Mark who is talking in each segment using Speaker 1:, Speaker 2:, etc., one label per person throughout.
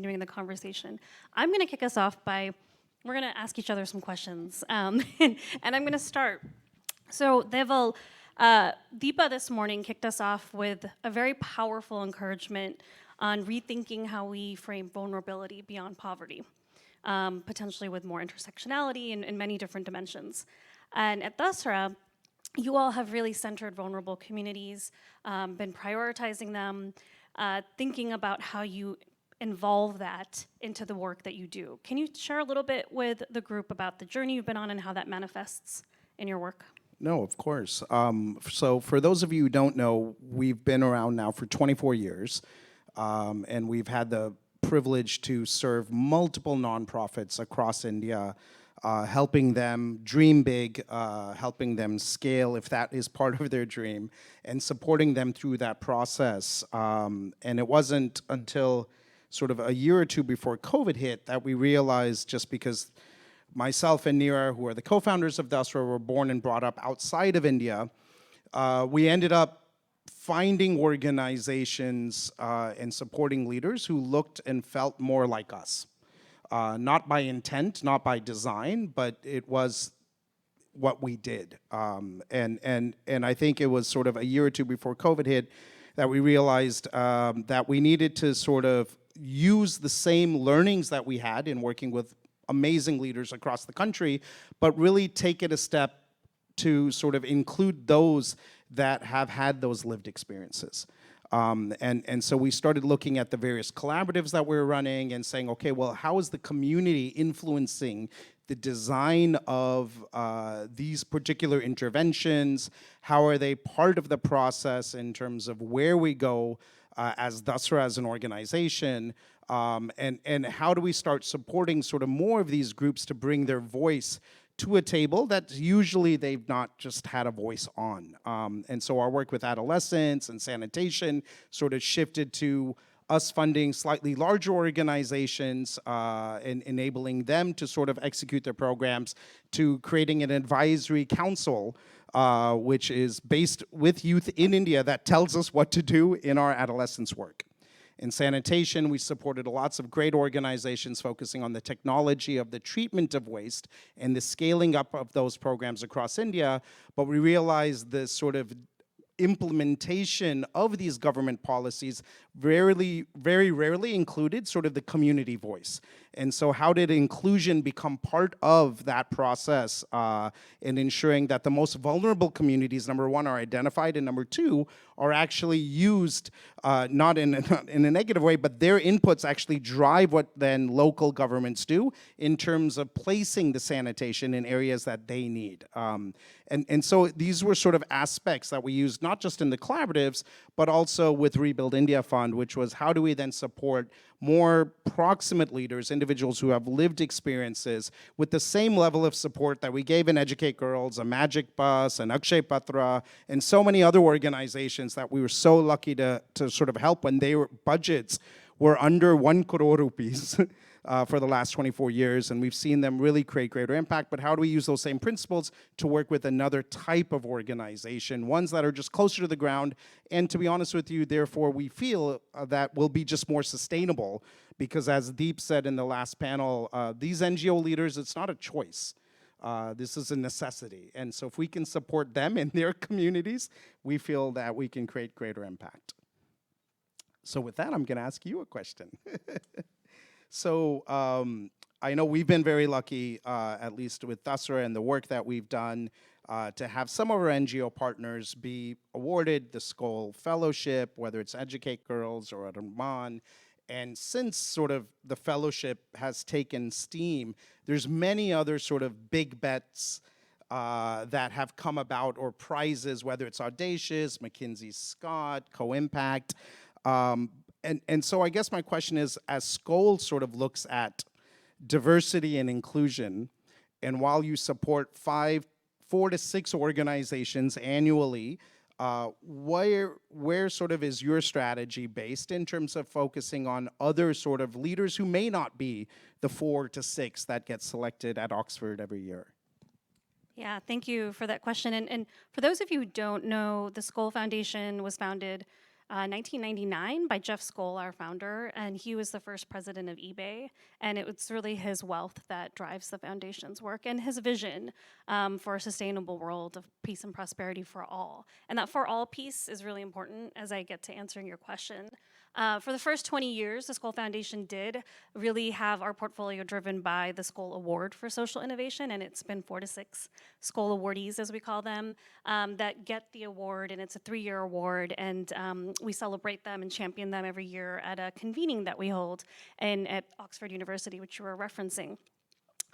Speaker 1: continuing the conversation. I'm going to kick us off by, we're going to ask each other some questions. And I'm going to start. So Deval, Deepa this morning kicked us off with a very powerful encouragement on rethinking how we frame vulnerability beyond poverty, potentially with more intersectionality in many different dimensions. And at Dasra, you all have really centered vulnerable communities, been prioritizing them, thinking about how you involve that into the work that you do. Can you share a little bit with the group about the journey you've been on and how that manifests in your work?
Speaker 2: No, of course. So for those of you who don't know, we've been around now for 24 years, and we've had the privilege to serve multiple nonprofits across India, helping them dream big, helping them scale if that is part of their dream, and supporting them through that process. And it wasn't until sort of a year or two before COVID hit that we realized, just because myself and Neera, who are the co-founders of Dasra, were born and brought up outside of India, we ended up finding organizations and supporting leaders who looked and felt more like us. Not by intent, not by design, but it was what we did. And I think it was sort of a year or two before COVID hit that we realized that we needed to sort of use the same learnings that we had in working with amazing leaders across the country, but really take it a step to sort of include those that have had those lived experiences. And so we started looking at the various collaboratives that we were running and saying, okay, well, how is the community influencing the design of these particular interventions? How are they part of the process in terms of where we go as Dasra as an organization? And how do we start supporting sort of more of these groups to bring their voice to a table that usually they've not just had a voice on. And so our work with adolescents and sanitation sort of shifted to us funding slightly larger organizations and enabling them to sort of execute their programs, to creating an advisory council, which is based with youth in India that tells us what to do in our adolescence work. In sanitation, we supported lots of great organizations focusing on the technology of the treatment of waste and the scaling up of those programs across India, but we realized the sort of implementation of these government policies very rarely included sort of the community voice. And so how did inclusion become part of that process in ensuring that the most vulnerable communities, number one, are identified, and number two, are actually used, not in a negative way, but their inputs actually drive what then local governments do in terms of placing the sanitation in areas that they need. And so these were sort of aspects that we used, not just in the collaboratives, but also with Rebuild India Fund, which was how do we then support more proximate leaders, individuals who have lived experiences with the same level of support that we gave in Educate Girls, a Magic Bus, an Akshay Patra, and so many other organizations that we were so lucky to sort of help when their budgets were under 1 crore rupees. For the last 24 years, and we've seen them really create greater impact. But how do we use those same principles to work with another type of organization, ones that are just closer to the ground, and to be honest with you, therefore we feel that will be just more sustainable, because as Deep said in the last panel, these NGO leaders, it's not a choice. This is a necessity. And so if we can support them in their communities, we feel that we can create greater impact. So with that, I'm gonna ask you a question. So I know we've been very lucky, at least with Dasra and the work that we've done, to have some of our NGO partners be awarded the Skoll Fellowship, whether it's Educate Girls or Rahman. And since sort of the fellowship has taken steam, there's many other sort of big bets that have come about, or prizes, whether it's Audacious, McKinsey Scott, Co-Impact. And so I guess my question is, as Skoll sort of looks at diversity and inclusion, and while you support 4 to 6 organizations annually, where sort of is your strategy based in terms of focusing on other sort of leaders who may not be the 4 to 6 that get selected at Oxford every year?
Speaker 1: Yeah, thank you for that question. And for those of you who don't know, the Skoll Foundation was founded 1999 by Jeff Skoll, our founder, and he was the first president of eBay. And it's really his wealth that drives the foundation's work and his vision for a sustainable world of peace and prosperity for all. And that for all piece is really important as I get to answering your question. For the first 20 years, the Skoll Foundation did really have our portfolio driven by the Skoll Award for Social Innovation, and it's been 4 to 6 Skoll awardees, as we call them, that get the award, and it's a 3-year award, and we celebrate them and champion them every year at a convening that we hold at Oxford University, which you were referencing.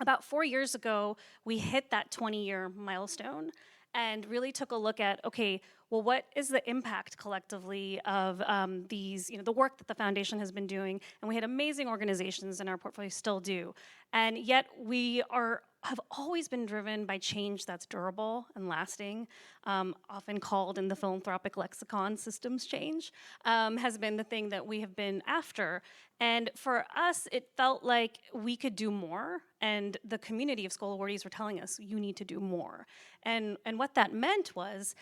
Speaker 1: About 4 years ago, we hit that 20-year milestone and really took a look at, okay, well, what is the impact collectively of these, the work that the foundation has been doing? And we had amazing organizations in our portfolio, still do. And yet we have always been driven by change that's durable and lasting, often called in the philanthropic lexicon systems change, has been the thing that we have been after. And for us, it felt like we could do more, and the community of Skoll awardees were telling us, you need to do more. And what that meant was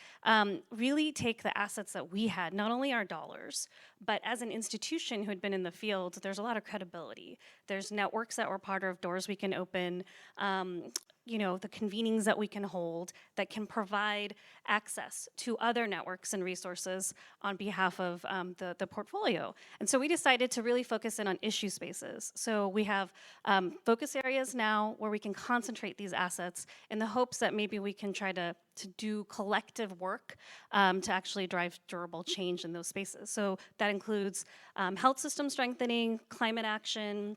Speaker 1: really take the assets that we had, not only our dollars, but as an institution who had been in the field, there's a lot of credibility. There's networks that were part of doors we can open, the convenings that we can hold that can provide access to other networks and resources on behalf of the portfolio. And so we decided to really focus in on issue spaces. So we have focus areas now where we can concentrate these assets in the hopes that maybe we can try to do collective work to actually drive durable change in those spaces. So that includes health system strengthening, climate action,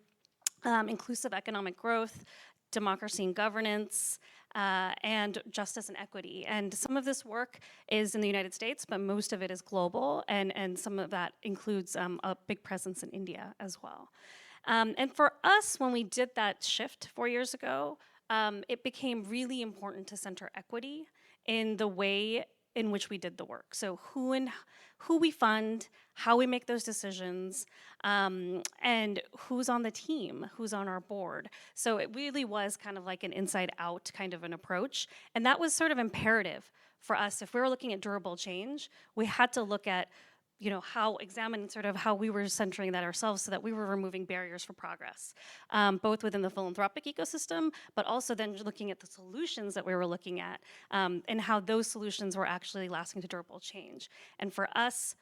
Speaker 1: inclusive economic growth, democracy and governance, and justice and equity. And some of this work is in the United States, but most of it is global, and some of that includes a big presence in India as well. And for us, when we did that shift 4 years ago, it became really important to center equity in the way in which we did the work. So who we fund, how we make those decisions, and who's on the team, who's on our board. So it really was kind of like an inside out kind of an approach. And that was sort of imperative for us. If we were looking at durable change, we had to look at examine sort of how we were centering that ourselves so that we were removing barriers for progress, both within the philanthropic ecosystem, but also then looking at the solutions that we were looking at and how those solutions were actually lasting to durable change. And for us,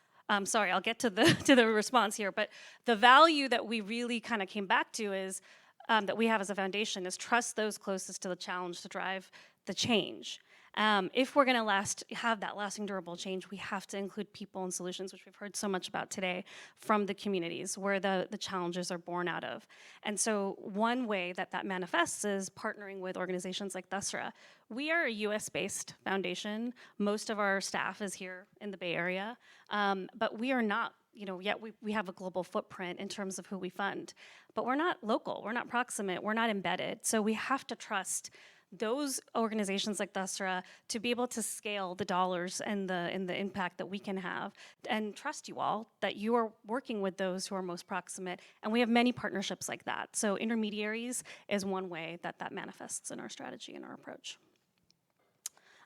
Speaker 1: sorry, I'll get to the response here, but the value that we really kind of came back to is that we have as a foundation is trust those closest to the challenge to drive the change. If we're going to have that lasting durable change, we have to include people and solutions, which we've heard so much about today, from the communities where the challenges are born out of. And so one way that manifests is partnering with organizations like Dasra. We are a US-based foundation. Most of our staff is here in the Bay Area, but we are not, yet we have a global footprint in terms of who we fund. But we're not local, we're not proximate, we're not embedded. So we have to trust those organizations like Dasra to be able to scale the dollars and the impact that we can have, and trust you all that you are working with those who are most proximate. And we have many partnerships like that. So intermediaries is one way that manifests in our strategy and our approach.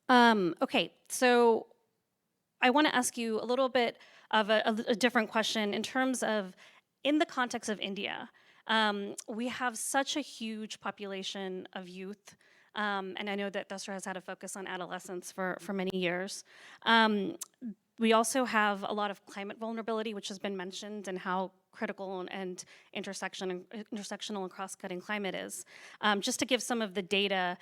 Speaker 1: Okay, so I want to ask you a little bit of a different question in terms of, in the context of India, we have such a huge population of youth. And I know that Dasra has had a focus on adolescence for many years. We also have a lot of climate vulnerability, which has been mentioned, and how critical and intersectional and cross-cutting climate is. Just to give some of the data,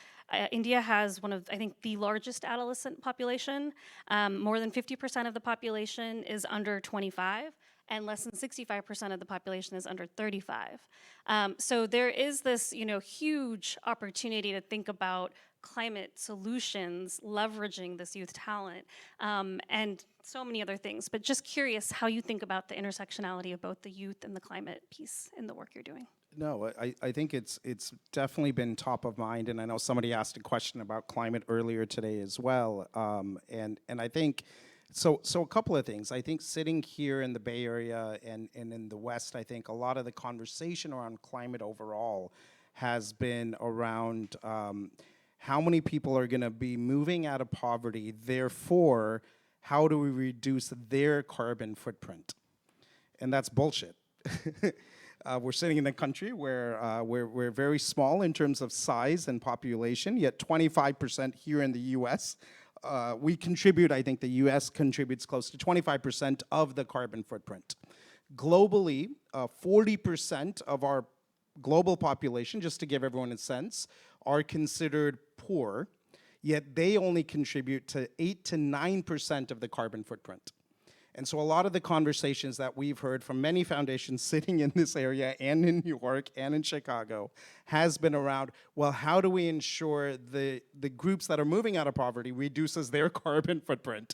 Speaker 1: India has one of, I think, the largest adolescent population. More than 50% of the population is under 25. And less than 65% of the population is under 35. So there is this, huge opportunity to think about climate solutions, leveraging this youth talent, and so many other things. But just curious how you think about the intersectionality of both the youth and the climate piece in the work you're doing.
Speaker 2: No, I think it's definitely been top of mind, and I know somebody asked a question about climate earlier today as well, and I think. So a couple of things. I think sitting here in the Bay Area and in the West, I think a lot of the conversation around climate overall has been around how many people are going to be moving out of poverty, therefore how do we reduce their carbon footprint? And that's bullshit. We're sitting in a country where we're very small in terms of size and population, yet 25% here in the US. We contribute, I think the US contributes close to 25% of the carbon footprint. Globally, 40% of our global population, just to give everyone a sense, are considered poor, yet they only contribute to 8 to 9% of the carbon footprint. And so a lot of the conversations that we've heard from many foundations sitting in this area and in New York and in Chicago has been around, well, how do we ensure the groups that are moving out of poverty reduces their carbon footprint?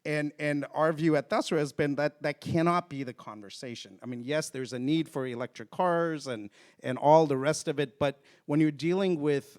Speaker 2: And our view at Dasra has been that that cannot be the conversation. I mean, yes, there's a need for electric cars and all the rest of it, but when you're dealing with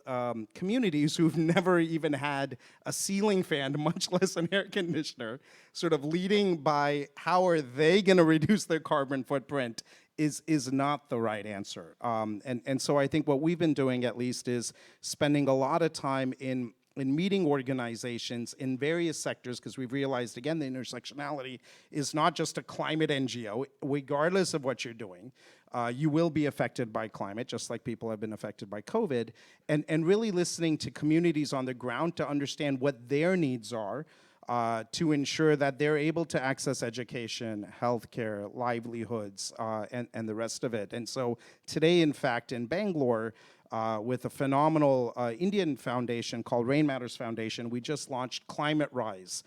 Speaker 2: communities who've never even had a ceiling fan, much less an air conditioner, sort of leading by how are they gonna reduce their carbon footprint is not the right answer. And so I think what we've been doing at least is spending a lot of time in meeting organizations in various sectors, because we've realized, again, the intersectionality is not just a climate NGO. Regardless of what you're doing, you will be affected by climate, just like people have been affected by COVID, and really listening to communities on the ground to understand what their needs are, to ensure that they're able to access education, healthcare, livelihoods, and the rest of it. And so today, in fact, in Bangalore, with a phenomenal Indian foundation called Rain Matters Foundation, we just launched Climate Rise,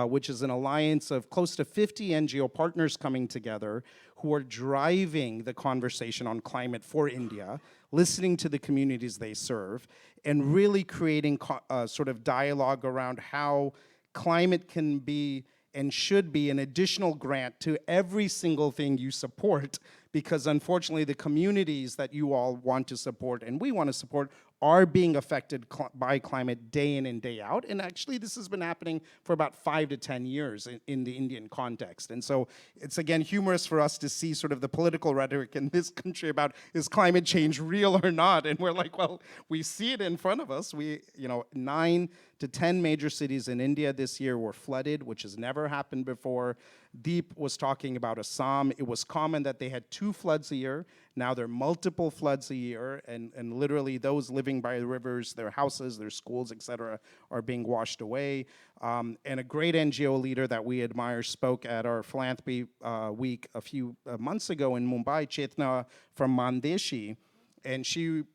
Speaker 2: which is an alliance of close to 50 NGO partners coming together who are driving the conversation on climate for India, listening to the communities they serve, and really creating sort of dialogue around how climate can be and should be an additional grant to every single thing you support, because unfortunately the communities that you all want to support and we want to support are being affected by climate day in and day out. And actually this has been happening for about 5 to 10 years in the Indian context. And so it's again humorous for us to see sort of the political rhetoric in this country about is climate change real or not? And we're like, well, we see it in front of us. 9 to 10 major cities in India this year were flooded, which has never happened before. Deep was talking about Assam. It was common that they had 2 floods a year. Now there are multiple floods a year, and literally those living by the rivers, their houses, their schools, et cetera, are being washed away. And a great NGO leader that we admire spoke at our philanthropy week a few months ago in Mumbai, Chetna from Mandeshi. And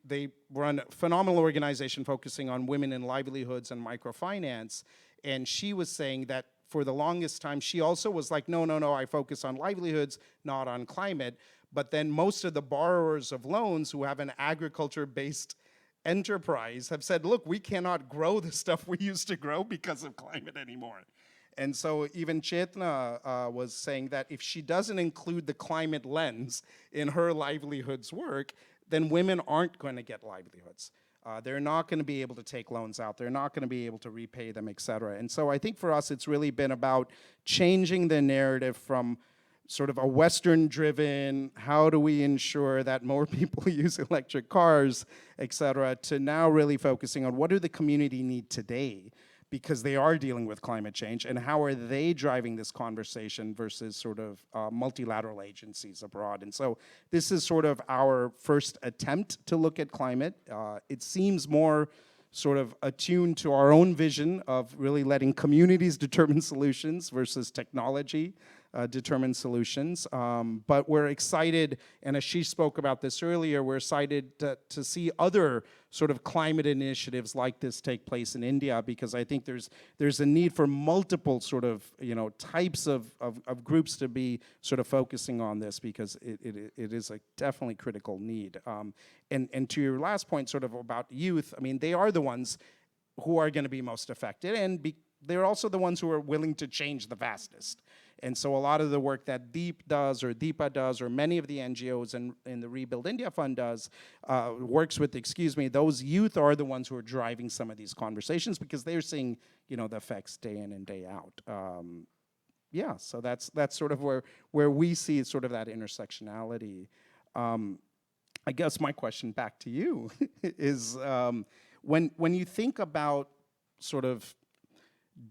Speaker 2: they run a phenomenal organization focusing on women in livelihoods and microfinance. And she was saying that for the longest time, she also was like, no, I focus on livelihoods, not on climate. But then most of the borrowers of loans who have an agriculture-based enterprise have said, look, we cannot grow the stuff we used to grow because of climate anymore. And so even Chetna was saying that if she doesn't include the climate lens in her livelihoods work, then women aren't going to get livelihoods. They're not going to be able to take loans out. They're not going to be able to repay them, et cetera. And so I think for us, it's really been about changing the narrative from sort of a Western-driven, how do we ensure that more people use electric cars, et cetera, to now really focusing on what do the community need today, because they are dealing with climate change, and how are they driving this conversation versus sort of multilateral agencies abroad. And so this is sort of our first attempt to look at climate. It seems more sort of attuned to our own vision of really letting communities determine solutions versus technology determine solutions. But we're excited, and Ashish spoke about this earlier, we're excited to see other sort of climate initiatives like this take place in India, because I think there's a need for multiple sort of types of groups to be sort of focusing on this, because it is a definitely critical need. And to your last point sort of about youth, I mean, they are the ones who are going to be most affected, and they're also the ones who are willing to change the fastest. And so a lot of the work that Deep does, or Deepa does, or many of the NGOs in the Rebuild India Fund does, works with, those youth are the ones who are driving some of these conversations, because they're seeing, the effects day in and day out. Yeah, so that's sort of where we see sort of that intersectionality. I guess my question back to you is, when you think about sort of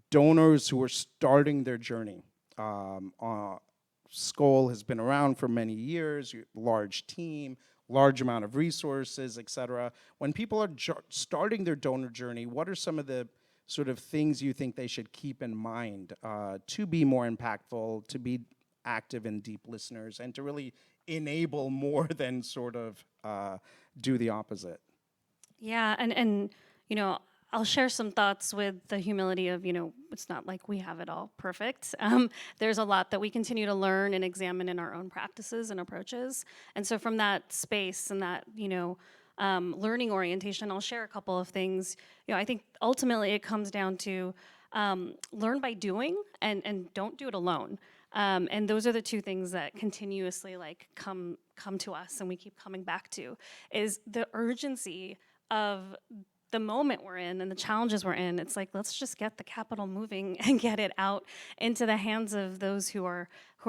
Speaker 2: donors who are starting their journey. Skoll has been around for many years, large team, large amount of resources, et cetera. When people are starting their donor journey, what are some of the sort of things you think they should keep in mind to be more impactful, to be active and deep listeners, and to really enable more than sort of do the opposite?
Speaker 1: Yeah, and you know, I'll share some thoughts with the humility of, it's not like we have it all perfect. There's a lot that we continue to learn and examine in our own practices and approaches. And so from that space and that, learning orientation, I'll share a couple of things. I think ultimately it comes down to learn by doing and don't do it alone. And those are the two things that continuously come to us and we keep coming back to, is the urgency of the moment we're in and the challenges we're in. It's like, let's just get the capital moving and get it out into the hands of those who are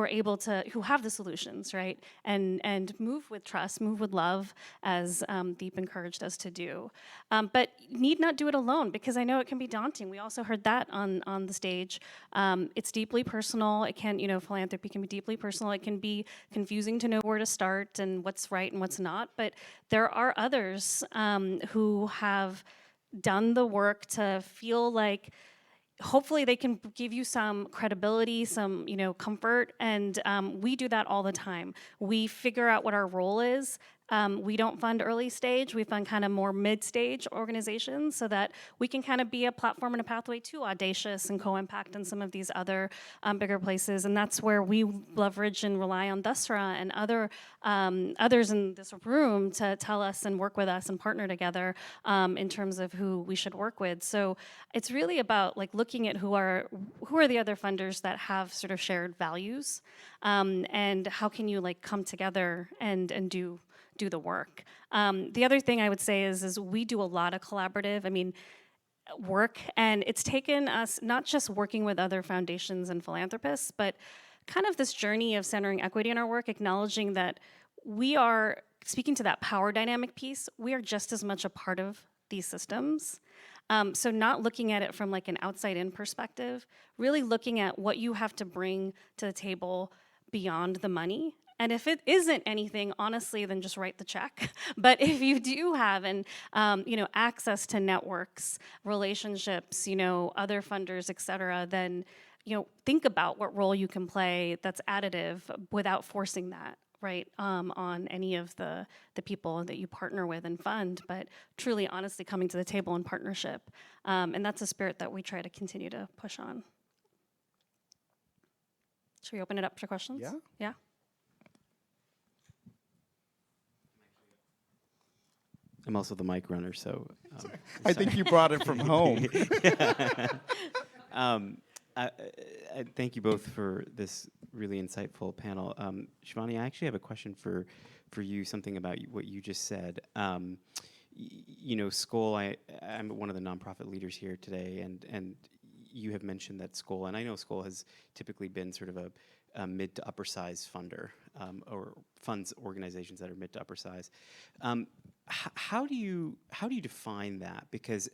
Speaker 1: able to, who have the solutions, right? And move with trust, move with love, as Deep encouraged us to do. But need not do it alone, because I know it can be daunting. We also heard that on the stage. It's deeply personal. It can, philanthropy can be deeply personal. It can be confusing to know where to start and what's right and what's not. But there are others who have done the work to feel like hopefully they can give you some credibility, some comfort, and we do that all the time. We figure out what our role is. We don't fund early stage. We fund kind of more mid-stage organizations so that we can kind of be a platform and a pathway to Audacious and Co-Impact and some of these other bigger places. And that's where we leverage and rely on Dasra and others in this room to tell us and work with us and partner together in terms of who we should work with. So it's really about looking at who are the other funders that have sort of shared values, and how can you come together and do the work. The other thing I would say is we do a lot of collaborative, work, and it's taken us not just working with other foundations and philanthropists, but kind of this journey of centering equity in our work, acknowledging that we are, speaking to that power dynamic piece, we are just as much a part of these systems. So not looking at it from an outside-in perspective, really looking at what you have to bring to the table beyond the money. And if it isn't anything, honestly, then just write the check. But if you do have access to networks, relationships, other funders, et cetera, then think about what role you can play that's additive without forcing that, right, on any of the people that you partner with and fund, but truly, honestly, coming to the table in partnership. And that's a spirit that we try to continue to push on. Should we open it up for questions?
Speaker 2: Yeah.
Speaker 1: Yeah.
Speaker 3: I'm also the mic runner, so.
Speaker 2: I think you brought it from home.
Speaker 3: I thank you both for this really insightful panel. Shivani, I actually have a question for you, something about what you just said. Skoll, I'm one of the nonprofit leaders here today, and you have mentioned that Skoll, and I know Skoll has typically been sort of a mid to upper size funder, or funds organizations that are mid to upper size. How do you define that? Because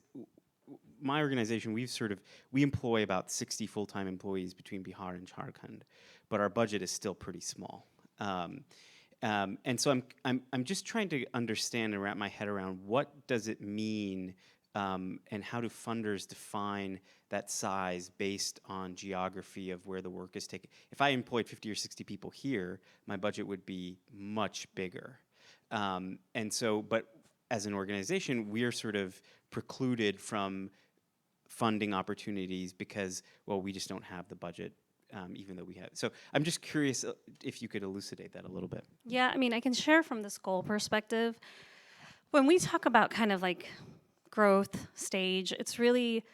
Speaker 3: my organization, we employ about 60 full-time employees between Bihar and Jharkhand, but our budget is still pretty small. And so I'm just trying to understand and wrap my head around what does it mean, and how do funders define that size based on geography of where the work is taken? If I employed 50 or 60 people here, my budget would be much bigger. And so, but as an organization, we're sort of precluded from funding opportunities because, well, we just don't have the budget, even though we have. So I'm just curious if you could elucidate that a little bit.
Speaker 1: Yeah, I can share from the Skoll perspective. When we talk about kind of growth stage, it's really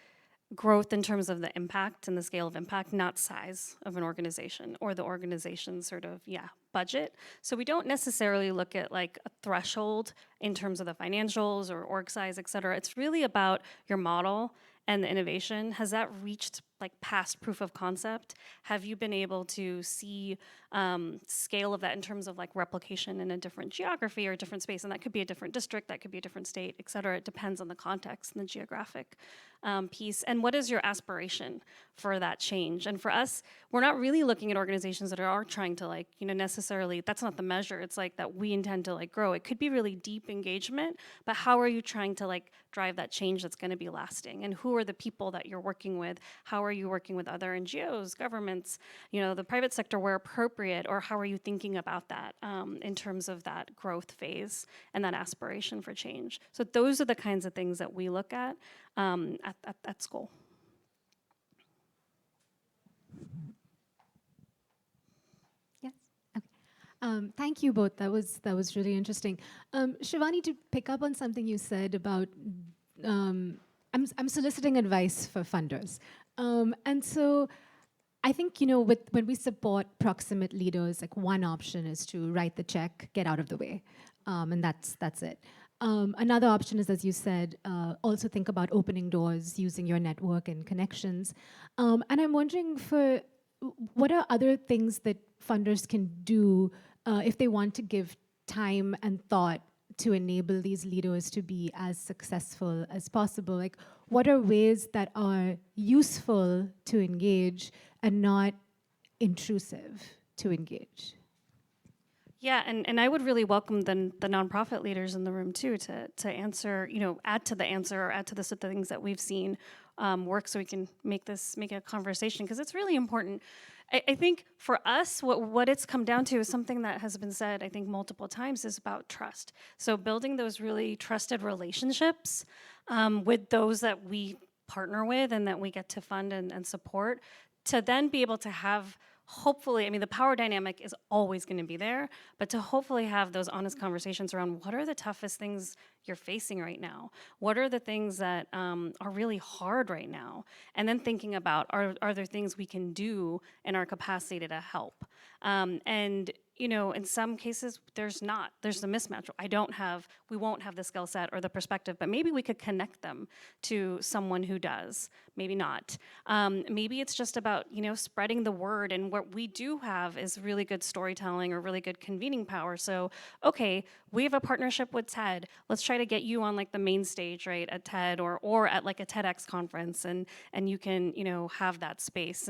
Speaker 1: growth in terms of the impact and the scale of impact, not size of an organization or the organization's sort of, budget. So we don't necessarily look at a threshold in terms of the financials or org size, et cetera. It's really about your model and the innovation. Has that reached past proof of concept? Have you been able to see scale of that in terms of replication in a different geography or a different space? And that could be a different district, that could be a different state, et cetera. It depends on the context and the geographic piece, and what is your aspiration for that change? And for us, we're not really looking at organizations that are trying to like, necessarily, that's not the measure. It's like that we intend to like grow. It could be really deep engagement, but how are you trying to like drive that change that's going to be lasting? And who are the people that you're working with? How are you working with other NGOs, governments, the private sector where appropriate, or how are you thinking about that in terms of that growth phase and that aspiration for change? So those are the kinds of things that we look at school.
Speaker 4: Yes. Okay. Thank you both. That was really interesting. Shivani, to pick up on something you said about, I'm soliciting advice for funders, and so I think when we support proximate leaders, like one option is to write the check, get out of the way, and that's it. Another option is, as you said, also think about opening doors, using your network and connections. And I'm wondering, what are other things that funders can do if they want to give time and thought to enable these leaders to be as successful as possible? Like, what are ways that are useful to engage and not intrusive to engage?
Speaker 1: Yeah, and I would really welcome the nonprofit leaders in the room too to answer, add to the answer or add to the things that we've seen work, so we can make a conversation, because it's really important. I think for us, what it's come down to is something that has been said, I think, multiple times, is about trust. So building those really trusted relationships with those that we partner with and that we get to fund and support, to then be able to have, hopefully, the power dynamic is always going to be there, but to hopefully have those honest conversations around what are the toughest things you're facing right now? What are the things that are really hard right now? And then thinking about, are there things we can do in our capacity to help? And in some cases, there's a mismatch. We won't have the skill set or the perspective, but maybe we could connect them to someone who does, maybe not. Maybe it's just about, spreading the word, and what we do have is really good storytelling or really good convening power. So, okay, we have a partnership with TED. Let's try to get you on like the main stage, right, at TED or at like a TEDx conference, and you can, have that space.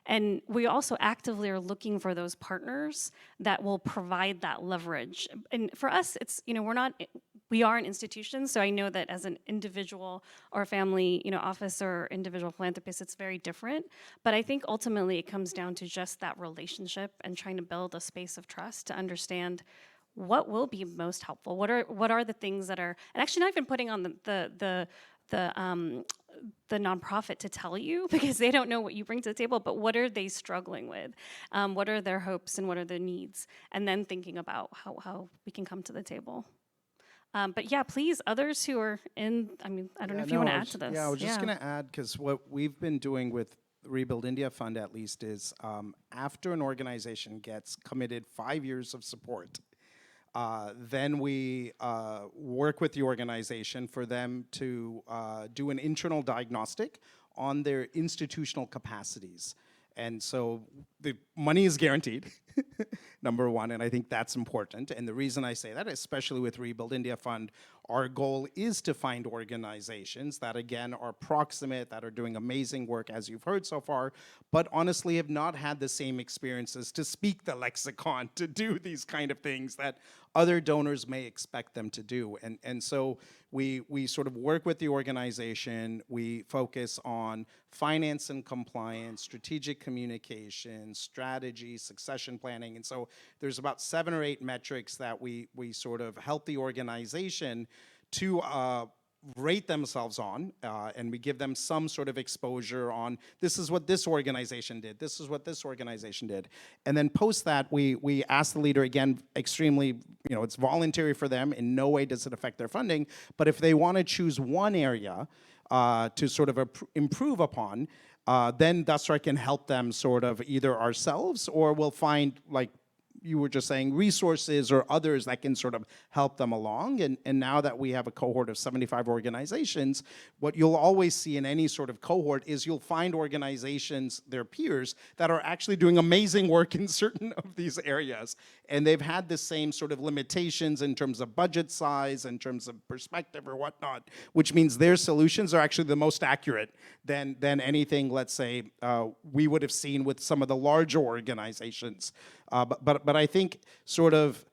Speaker 1: And we also actively are looking for those partners that will provide that leverage. And for us, it's, we are an institution, so I know that as an individual or family, office or individual philanthropist, it's very different. But I think ultimately it comes down to just that relationship and trying to build a space of trust to understand what will be most helpful. What are the things that are, and actually not even putting on the nonprofit to tell you, because they don't know what you bring to the table, but what are they struggling with? What are their hopes and what are their needs? And then thinking about how we can come to the table. But yeah, please, others who are in, I don't know if you want to add to this.
Speaker 2: Yeah, I was just going to add, because what we've been doing with Rebuild India Fund, at least, is after an organization gets committed 5 years of support, then we work with the organization for them to do an internal diagnostic on their institutional capacities. And so the money is guaranteed, number one, and I think that's important. And the reason I say that, especially with Rebuild India Fund, our goal is to find organizations that, again, are proximate, that are doing amazing work, as you've heard so far, but honestly have not had the same experiences to speak the lexicon, to do these kind of things that other donors may expect them to do. And so we sort of work with the organization. We focus on finance and compliance, strategic communication, strategy, succession planning. And so there's about 7 or 8 metrics that we sort of help the organization to rate themselves on, and we give them some sort of exposure on, this is what this organization did, this is what this organization did. And then post that, we ask the leader, again, extremely, it's voluntary for them, in no way does it affect their funding, but if they want to choose one area to sort of improve upon, then Dasra can help them sort of either ourselves, or we'll find like you were just saying, resources or others that can sort of help them along. And now that we have a cohort of 75 organizations, what you'll always see in any sort of cohort is you'll find organizations, their peers, that are actually doing amazing work in certain of these areas. And they've had the same sort of limitations in terms of budget size, in terms of perspective or whatnot, which means their solutions are actually the most accurate than anything, let's say, we would have seen with some of the larger organizations. But I think sort of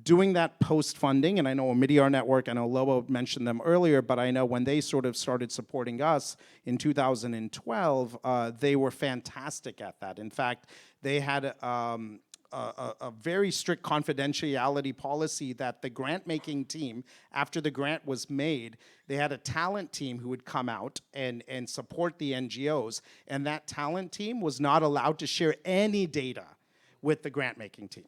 Speaker 2: doing that post-funding, and I know Meteor Network, I know Lobo mentioned them earlier, but I know when they sort of started supporting us in 2012, they were fantastic at that. In fact, they had a very strict confidentiality policy that the grant-making team, after the grant was made, they had a talent team who would come out and support the NGOs, and that talent team was not allowed to share any data with the grant-making team.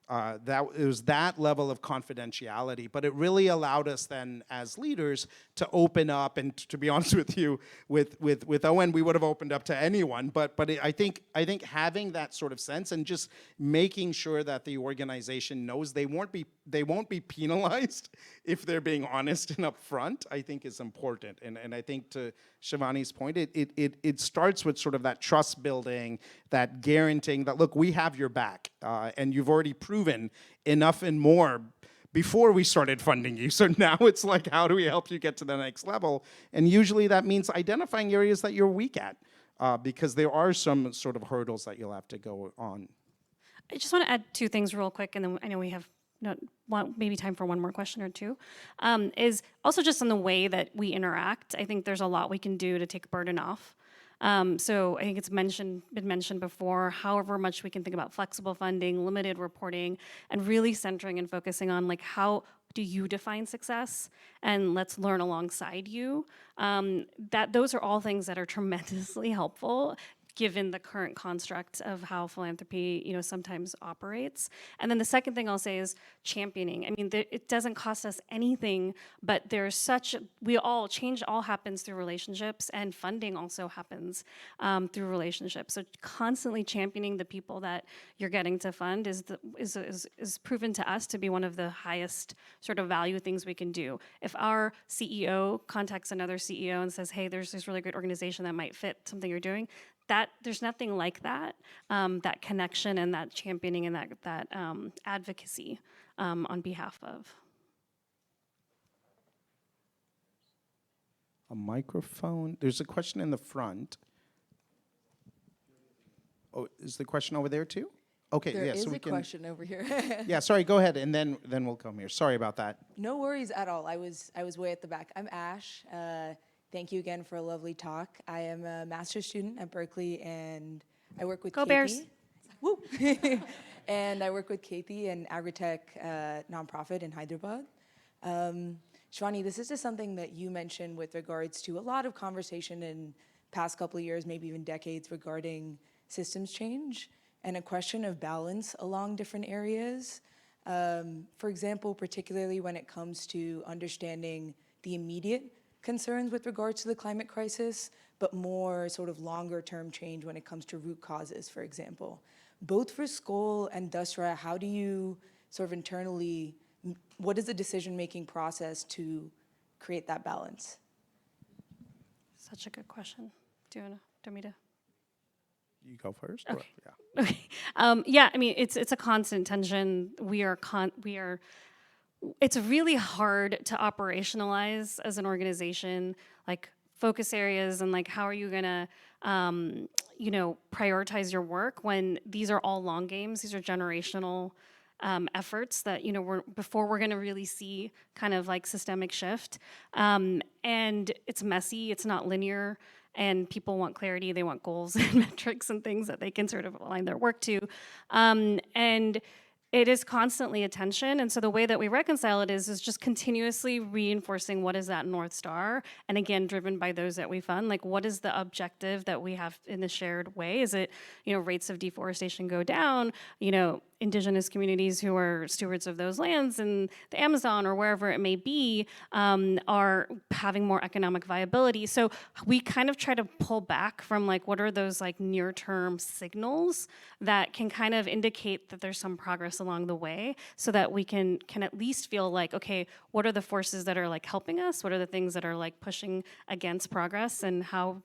Speaker 2: It was that level of confidentiality, but it really allowed us then as leaders to open up, and to be honest with you, with Owen, we would have opened up to anyone, but I think having that sort of sense and just making sure that the organization knows they won't be penalized if they're being honest and upfront, I think is important. And I think to Shivani's point, it starts with sort of that trust building, that guaranteeing that, look, we have your back, and you've already proven enough and more before we started funding you. So now it's like, how do we help you get to the next level? And usually that means identifying areas that you're weak at, because there are some sort of hurdles that you'll have to go on.
Speaker 1: I just want to add two things real quick, and then I know we have maybe time for one more question or two, is also just on the way that we interact. I think there's a lot we can do to take burden off. So I think it's been mentioned before, however much we can think about flexible funding, limited reporting, and really centering and focusing on like, how do you define success? And let's learn alongside you. Those are all things that are tremendously helpful given the current construct of how philanthropy, sometimes operates. And then the second thing I'll say is championing. I mean, it doesn't cost us anything, but change all happens through relationships, and funding also happens through relationships. So constantly championing the people that you're getting to fund is proven to us to be one of the highest sort of value things we can do. If our CEO contacts another CEO and says, hey, there's this really great organization that might fit something you're doing, there's nothing like that connection and that championing and that advocacy on behalf of.
Speaker 2: A microphone. There's a question in the front. Oh, is the question over there too? Okay,
Speaker 5: There
Speaker 2: yeah,
Speaker 5: is
Speaker 2: so we
Speaker 5: a
Speaker 2: can.
Speaker 5: question over here.
Speaker 2: Yeah, sorry. Go ahead, and then we'll come here. Sorry about that.
Speaker 5: No worries at all. I was way at the back. I'm Ash. Thank you again for a lovely talk. I am a master's student at Berkeley, and I work with
Speaker 1: Go
Speaker 5: Katie.
Speaker 1: Bears.
Speaker 5: Woo! And I work with Katie, an agritech nonprofit in Hyderabad. Shivani, this is just something that you mentioned with regards to a lot of conversation in past couple of years, maybe even decades, regarding systems change and a question of balance along different areas. For example, particularly when it comes to understanding the immediate concerns with regards to the climate crisis, but more sort of longer term change when it comes to root causes, for example. Both for Skoll and Dasra, how do you sort of internally, what is the decision-making process to create that balance?
Speaker 1: Such a good question. Do you want me to?
Speaker 2: You go first.
Speaker 1: Okay.
Speaker 2: Or, yeah.
Speaker 1: Okay. Yeah, I mean, it's a constant tension. It's really hard to operationalize as an organization, like focus areas and like how are you gonna, prioritize your work when these are all long games. These are generational efforts that before we're gonna really see kind of like systemic shift, and it's messy. It's not linear. And people want clarity, they want goals and metrics and things that they can sort of align their work to. And it is constantly a tension. And so the way that we reconcile it is just continuously reinforcing what is that North Star. And again, driven by those that we fund, like what is the objective that we have in the shared way? Is it, rates of deforestation go down, indigenous communities who are stewards of those lands in the Amazon or wherever it may be are having more economic viability. So we kind of try to pull back from like what are those like near-term signals that can kind of indicate that there's some progress along the way, so that we can at least feel like, okay, what are the forces that are like helping us? What are the things that are like pushing against progress, and how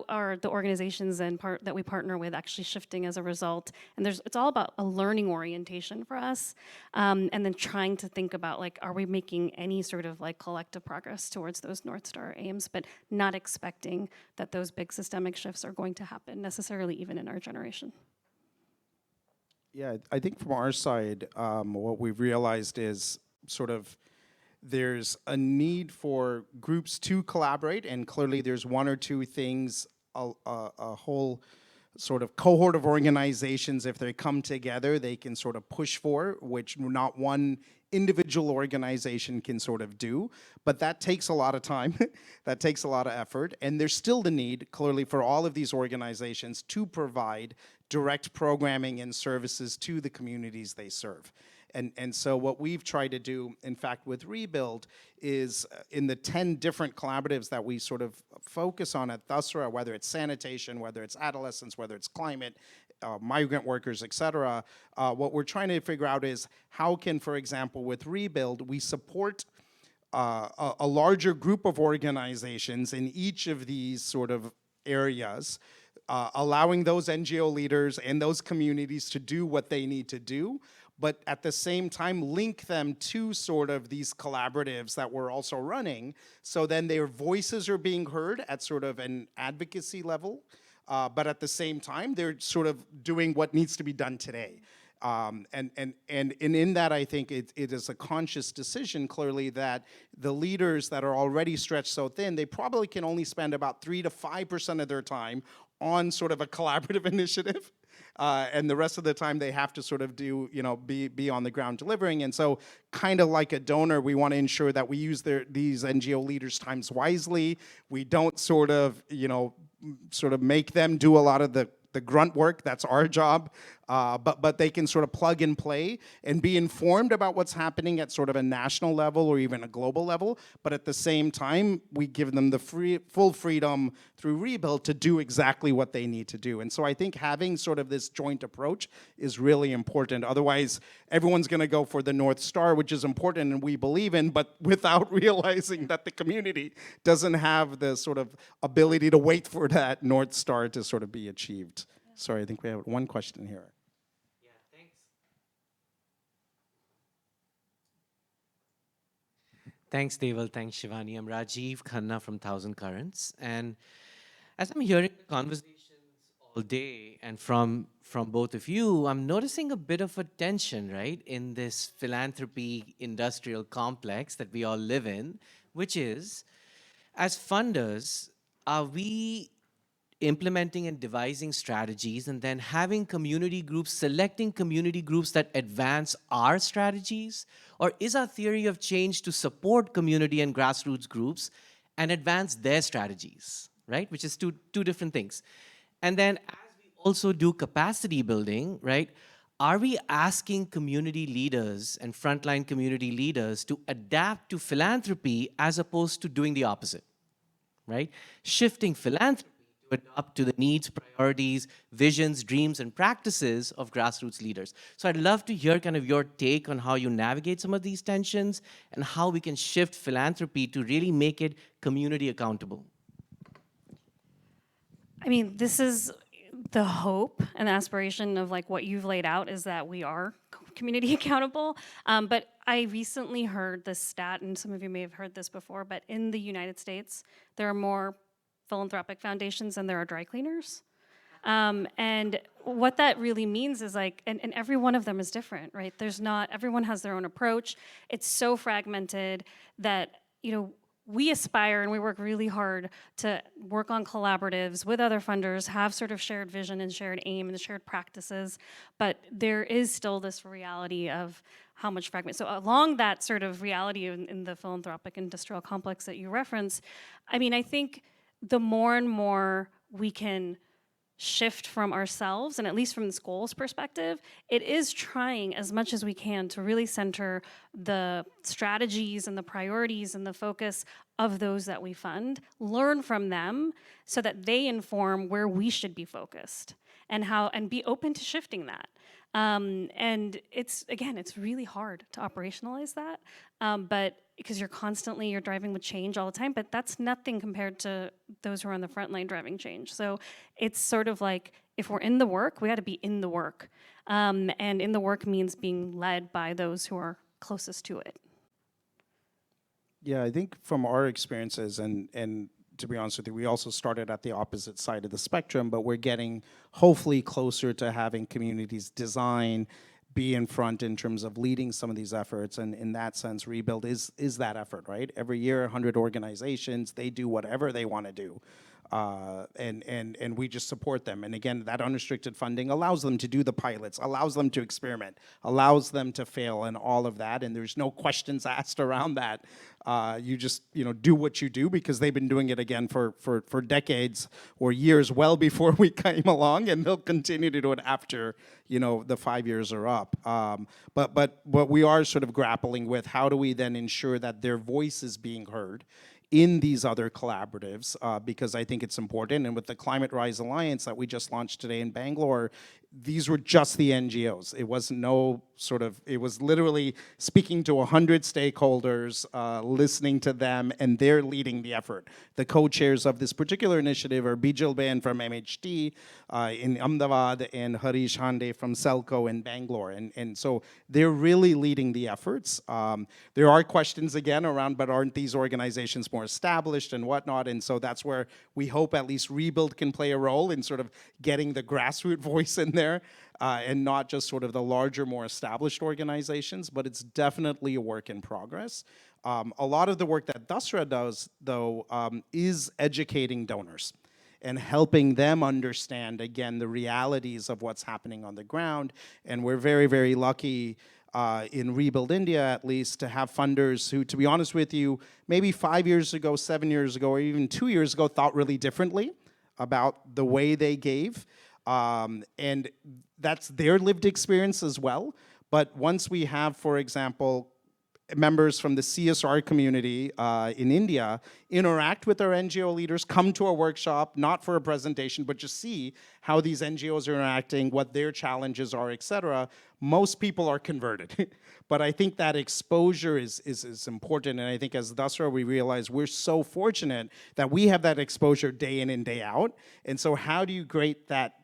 Speaker 1: are the organizations that we partner with actually shifting as a result? And it's all about a learning orientation for us, and then trying to think about like, are we making any sort of like collective progress towards those North Star aims, but not expecting that those big systemic shifts are going to happen necessarily even in our generation.
Speaker 2: Yeah, I think from our side, what we've realized is sort of there's a need for groups to collaborate, and clearly there's one or two things, a whole sort of cohort of organizations, if they come together, they can sort of push for, which not one individual organization can sort of do. But that takes a lot of time, that takes a lot of effort, and there's still the need, clearly, for all of these organizations to provide direct programming and services to the communities they serve. And so what we've tried to do, in fact, with Rebuild, is in the 10 different collaboratives that we sort of focus on at Dasra, whether it's sanitation, whether it's adolescence, whether it's climate, migrant workers, et cetera, what we're trying to figure out is how can, for example, with Rebuild, we support a larger group of organizations in each of these sort of areas, allowing those NGO leaders and those communities to do what they need to do, but at the same time link them to sort of these collaboratives that we're also running, so then their voices are being heard at sort of an advocacy level, but at the same time they're sort of doing what needs to be done today. And in that, I think it is a conscious decision, clearly, that the leaders that are already stretched so thin, they probably can only spend about 3 to 5% of their time on sort of a collaborative initiative. And the rest of the time they have to sort of do, be on the ground delivering. And so kind of like a donor, we want to ensure that we use these NGO leaders' times wisely. We don't sort of make them do a lot of the grunt work. That's our job. But they can sort of plug and play and be informed about what's happening at sort of a national level or even a global level. But at the same time, we give them the full freedom through Rebuild to do exactly what they need to do. And so I think having sort of this joint approach is really important. Otherwise, everyone's going to go for the North Star, which is important and we believe in, but without realizing that the community doesn't have the sort of ability to wait for that North Star to sort of be achieved. Sorry, I think we have one question here.
Speaker 6: Yeah, thanks. Thanks, Deval. Thanks, Shivani. I'm Rajiv Khanna from Thousand Currents. And as I'm hearing the conversations all day and from both of you, I'm noticing a bit of a tension, right, in this philanthropy industrial complex that we all live in, which is, as funders, are we implementing and devising strategies and then having community groups, selecting community groups that advance our strategies? Or is our theory of change to support community and grassroots groups and advance their strategies, right? Which is two different things. And then as we also do capacity building, right, are we asking community leaders and frontline community leaders to adapt to philanthropy as opposed to doing the opposite, right? Shifting philanthropy up to the needs, priorities, visions, dreams, and practices of grassroots leaders. So I'd love to hear kind of your take on how you navigate some of these tensions and how we can shift philanthropy to really make it community accountable.
Speaker 1: I mean, this is the hope and the aspiration of like what you've laid out, is that we are community accountable. But I recently heard this stat, and some of you may have heard this before, but in the United States, there are more philanthropic foundations than there are dry cleaners. And what that really means is like, and every one of them is different, right? Everyone has their own approach. It's so fragmented that, we aspire and we work really hard to work on collaboratives with other funders, have sort of shared vision and shared aim and shared practices, but there is still this reality of how much fragment. So along that sort of reality in the philanthropic industrial complex that you reference, I mean, I think the more and more we can shift from ourselves, and at least from the school's perspective, it is trying as much as we can to really center the strategies and the priorities and the focus of those that we fund, learn from them so that they inform where we should be focused and be open to shifting that. And it's really hard to operationalize that, but because you're driving with change all the time, but that's nothing compared to those who are on the front line driving change. So it's sort of like, if we're in the work, we got to be in the work. And in the work means being led by those who are closest to it.
Speaker 2: Yeah, I think from our experiences, and to be honest with you, we also started at the opposite side of the spectrum, but we're getting hopefully closer to having communities design, be in front in terms of leading some of these efforts. And in that sense, Rebuild is that effort, right? Every year, 100 organizations, they do whatever they want to do. And we just support them. And again, that unrestricted funding allows them to do the pilots, allows them to experiment, allows them to fail and all of that. And there's no questions asked around that. You just do what you do, because they've been doing it again for decades or years, well before we came along, and they'll continue to do it after the 5 years are up. But what we are sort of grappling with, how do we then ensure that their voice is being heard in these other collaboratives, because I think it's important. And with the Climate Rise Alliance that we just launched today in Bangalore, these were just the NGOs. It was it was literally speaking to 100 stakeholders, listening to them, and they're leading the effort. The co-chairs of this particular initiative are Bijal Ben from MHT in Ahmedabad and Harish Hande from Selco in Bangalore. And so they're really leading the efforts. There are questions again around, but aren't these organizations more established and whatnot? And so that's where we hope at least Rebuild can play a role in sort of getting the grassroots voice in there, and not just sort of the larger, more established organizations, but it's definitely a work in progress. A lot of the work that Dasra does, though, is educating donors and helping them understand, again, the realities of what's happening on the ground. And we're very, very lucky in Rebuild India, at least, to have funders who, to be honest with you, maybe 5 years ago, 7 years ago, or even 2 years ago, thought really differently about the way they gave. And that's their lived experience as well. But once we have, for example, members from the CSR community in India interact with our NGO leaders, come to a workshop, not for a presentation, but just see how these NGOs are interacting, what their challenges are, et cetera, most people are converted. But I think that exposure is important. And I think as Dasra, we realize we're so fortunate that we have that exposure day in and day out. And so how do you create that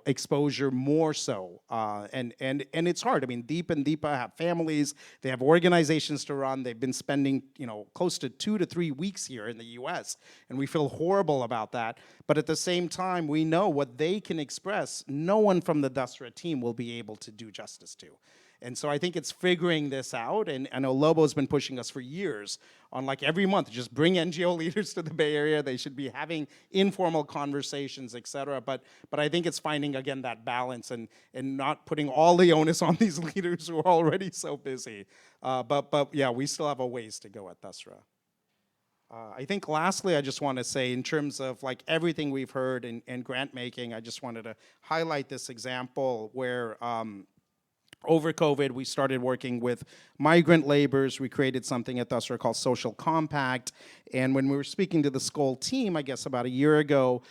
Speaker 2: exposure more so, and it's hard. I mean, Deep and Deepa have families, they have organizations to run. They've been spending close to 2 to 3 weeks here in the U.S., and we feel horrible about that. But at the same time, we know what they can express, no one from the Dasra team will be able to do justice to. And so I think it's figuring this out, and I know Lobo's been pushing us for years on, like, every month, just bring NGO leaders to the Bay Area. They should be having informal conversations, et cetera. But I think it's finding, again, that balance and not putting all the onus on these leaders who are already so busy. But yeah, we still have a ways to go at Dasra. I think lastly, I just want to say, in terms of like everything we've heard in grant making, I just wanted to highlight this example where over COVID, we started working with migrant laborers. We created something at Dasra called Social Compact. And when we were speaking to the SCOL team, I guess about a year ago,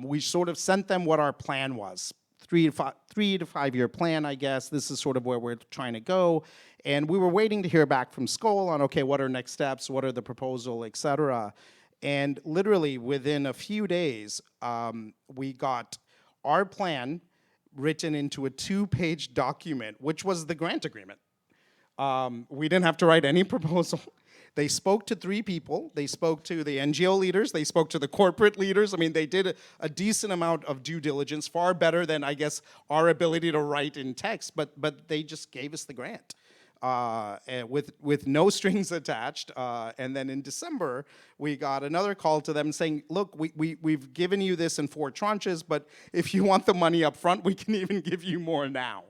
Speaker 2: we sort of sent them what our plan was. 3 to 5 year plan, I guess. This is sort of where we're trying to go. And we were waiting to hear back from SCOL on, okay, what are next steps? What are the proposal, et cetera. And literally within a few days, we got our plan written into a 2-page document, which was the grant agreement. We didn't have to write any proposal. They spoke to 3 people. They spoke to the NGO leaders. They spoke to the corporate leaders. I mean, they did a decent amount of due diligence, far better than, I guess, our ability to write in text, but they just gave us the grant. With no strings attached. And then in December, we got another call to them saying, look, we've given you this in 4 tranches, but if you want the money up front, we can even give you more now.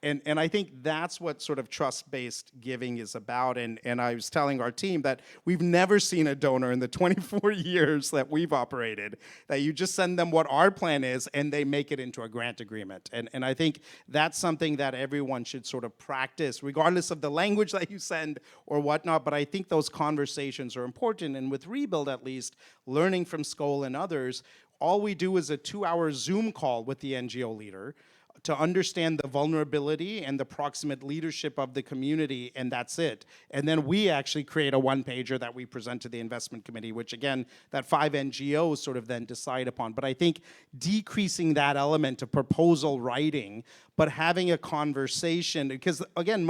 Speaker 2: And I think that's what sort of trust-based giving is about. And I was telling our team that we've never seen a donor in the 24 years that we've operated, that you just send them what our plan is and they make it into a grant agreement. And I think that's something that everyone should sort of practice, regardless of the language that you send or whatnot. But I think those conversations are important. And with Rebuild, at least, learning from Skoll and others, all we do is a 2-hour Zoom call with the NGO leader to understand the vulnerability and the proximate leadership of the community, and that's it. And then we actually create a one-pager that we present to the investment committee, which again, that 5 NGOs sort of then decide upon. But I think decreasing that element of proposal writing, but having a conversation, because again,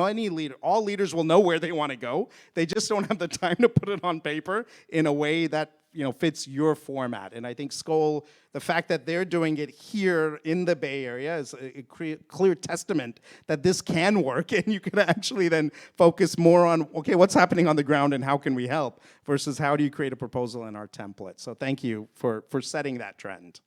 Speaker 2: all leaders will know where they want to go. They just don't have the time to put it on paper in a way that fits your format. And I think Skoll, the fact that they're doing it here in the Bay Area is a clear testament that this can work, and you can actually then focus more on, okay, what's happening on the ground and how can we help, versus how do you create a proposal in our template. So thank you for setting that trend.